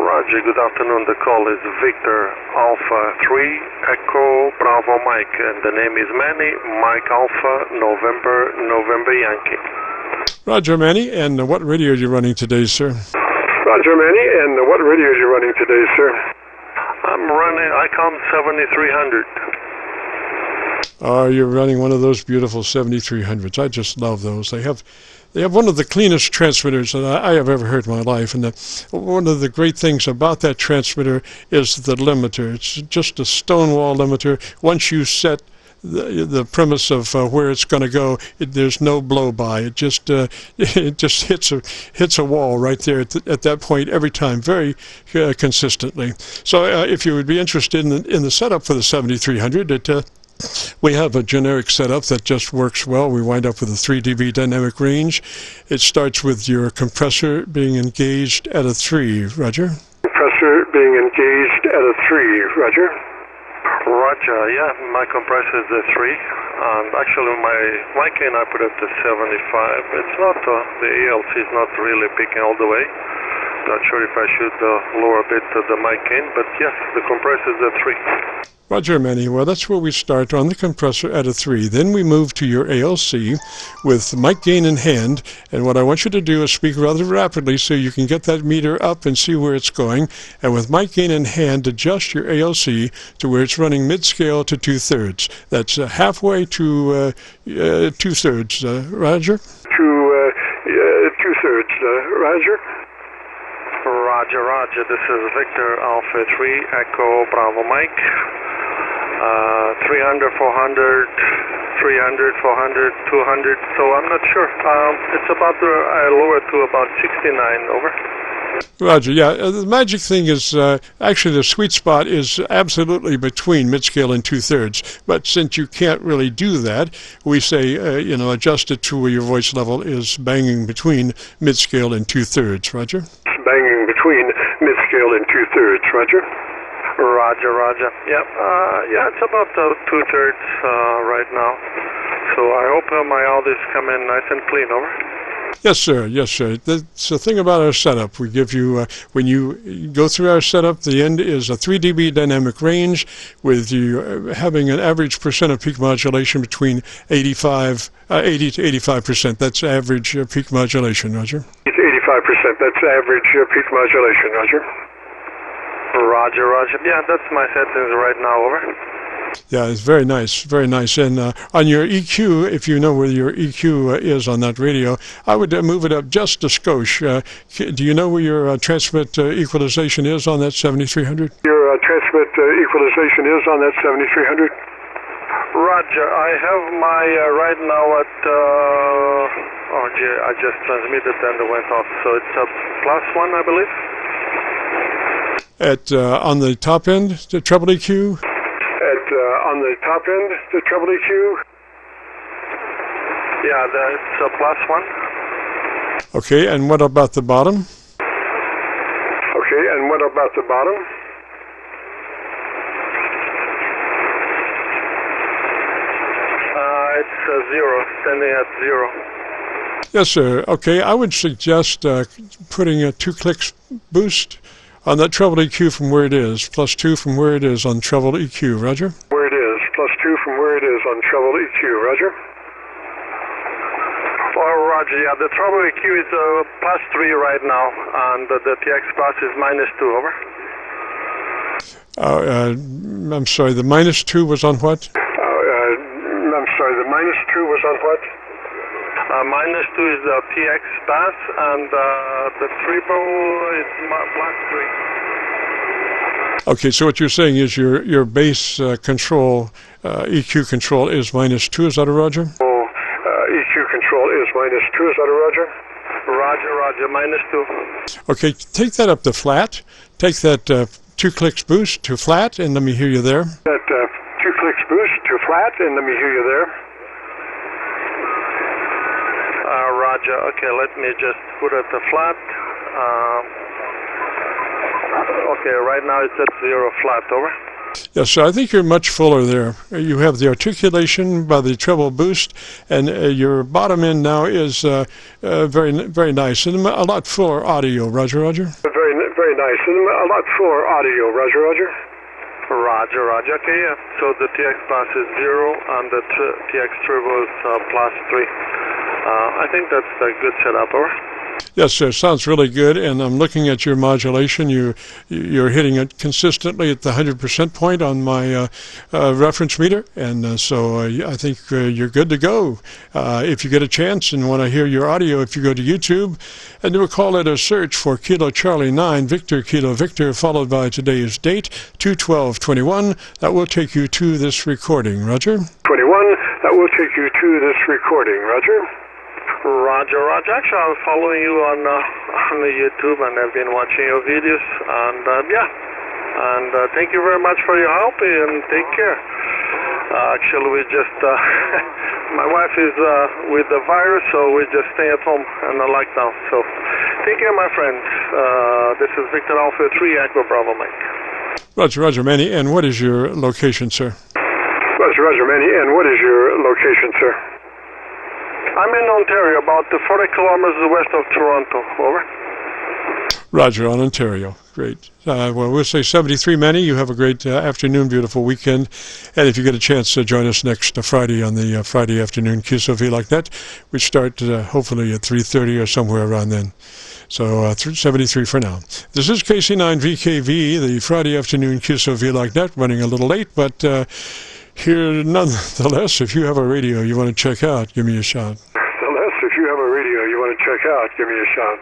Roger, good afternoon. The call is Victor Alpha 3 Echo Bravo Mike, and the name is Manny, Mike Alpha November Yankee. Roger, Manny, and what radio are you running today, sir? Roger, Manny, and what radio are you running today, sir? I'm running ICOM 7300. Oh, you're running one of those beautiful 7300s. I just love those. They have one of the cleanest transmitters that I have ever heard in my life. And one of the great things about that transmitter is the limiter. It's just a stonewall limiter. Once you set the premise of where it's going to go, there's no blow by. It just hits a wall right there at that point every time, very consistently. So if you would be interested in the setup for the 7300, we have a generic setup that just works well. We wind up with a 3 dB dynamic range. It starts with your compressor being engaged at a 3, Roger. Compressor being engaged at a 3, Roger. Roger, yeah, my compressor is a 3. And actually my gain I put up to 75. It's not, the ALC is not really picking all the way. Not sure if I should lower a bit the mic gain, but yes, the compressor is a 3. Roger, Manny. Well, that's where we start on the compressor at a 3. Then we move to your ALC with mic gain in hand. And what I want you to do is speak rather rapidly so you can get that meter up and see where it's going. And with mic gain in hand, adjust your ALC to where it's running mid-scale to 2/3. That's halfway to 2/3. Roger? To 2/3. Roger? Roger, Roger. This is Victor Alpha 3 Echo Bravo Mike. 300, 400, 300, 400, 200. So I'm not sure. It's about, I lowered to about 69, over. Roger, yeah. The magic thing is, actually the sweet spot is absolutely between mid-scale and 2/3. But since you can't really do that, we say, adjust it to where your voice level is banging between mid-scale and 2/3. Roger? Banging between mid-scale and 2/3. Roger? Roger, Roger. Yeah, it's about 2/3 right now. So I hope my audio is coming nice and clean, over. Yes, sir. Yes, sir. That's the thing about our setup. We give you, when you go through our setup, the end is a 3 dB dynamic range with you having an average percent of peak modulation between 80 to 85%. That's average peak modulation, Roger. 85%. That's average peak modulation, Roger. Roger, Roger. Yeah, that's my settings right now, over. Yeah, it's very nice, very nice. And on your EQ, if you know where your EQ is on that radio, I would move it up just a skosh. Do you know where your transmit equalization is on that 7300? Your transmit equalization is on that 7300? Roger, I have my right now at, oh gee, I just transmitted and it went off. So it's a +1, I believe. On the top end, the treble EQ? On the top end, the treble EQ? Yeah, it's a +1. Okay, and what about the bottom? Okay, and what about the bottom? It's 0, standing at 0. Yes, sir. Okay, I would suggest putting a 2-clicks boost on that treble EQ from where it is, +2 from where it is on treble EQ, Roger? Where it is, +2 from where it is on treble EQ, Roger? Oh, Roger, yeah, the treble EQ is +3 right now, and the TX plus is -2, over. I'm sorry, the -2 was on what? I'm sorry, the -2 was on what? -2 is the TX pass, and the triple is +3. Okay, so what you're saying is your bass control, EQ control is -2, is that a Roger? EQ control is -2, is that a Roger? Roger, Roger, -2. Okay, take that up to flat. Take that 2-clicks boost to flat, and let me hear you there. That 2-clicks boost to flat, and let me hear you there. Roger, okay, let me just put it to flat. Okay, right now it's at 0 flat, over. Yes, so I think you're much fuller there. You have the articulation by the treble boost, and your bottom end now is very, very nice and a lot fuller audio. Roger, Roger. Very, very nice. And a lot for audio, Roger, Roger. Roger, Roger. Okay, yeah. So the TX plus is 0 and the TX turbo is +3. I think that's a good setup, over. Yes, sir. Sounds really good. And I'm looking at your modulation. You're hitting it consistently at the 100% point on my reference meter. And so I think you're good to go. If you get a chance and want to hear your audio, if you go to YouTube and do a call it a search for Kilo Charlie 9 Victor Kilo Victor followed by today's date 2/12/21, that will take you to this recording. Roger? 21, that will take you to this recording. Roger? Roger, Roger. Actually, I'm following you on the YouTube, and I've been watching your videos, and thank you very much for your help, and take care. Actually, we just, my wife is with the virus, so we just stay at home and the lockdown. So, take care, my friends. This is Victor Alpha 3 Echo Bravo Mike. Roger, Roger, Manny. And what is your location, sir? Roger, Roger, Manny. And what is your location, sir? I'm in Ontario, about 40 kilometers west of Toronto. Over. Roger, on Ontario. Great. Well, we'll say 73, Manny. You have a great afternoon, beautiful weekend. And if you get a chance to join us next Friday on the Friday afternoon Qso-Vlog net, we start hopefully at 3:30 or somewhere around then. So 73 for now. This is KC9VKV, the Friday afternoon Qso-Vlog net, running a little late, but here nonetheless, if you have a radio you want to check out, give me a shout. Nonetheless, if you have a radio you want to check out, give me a shout.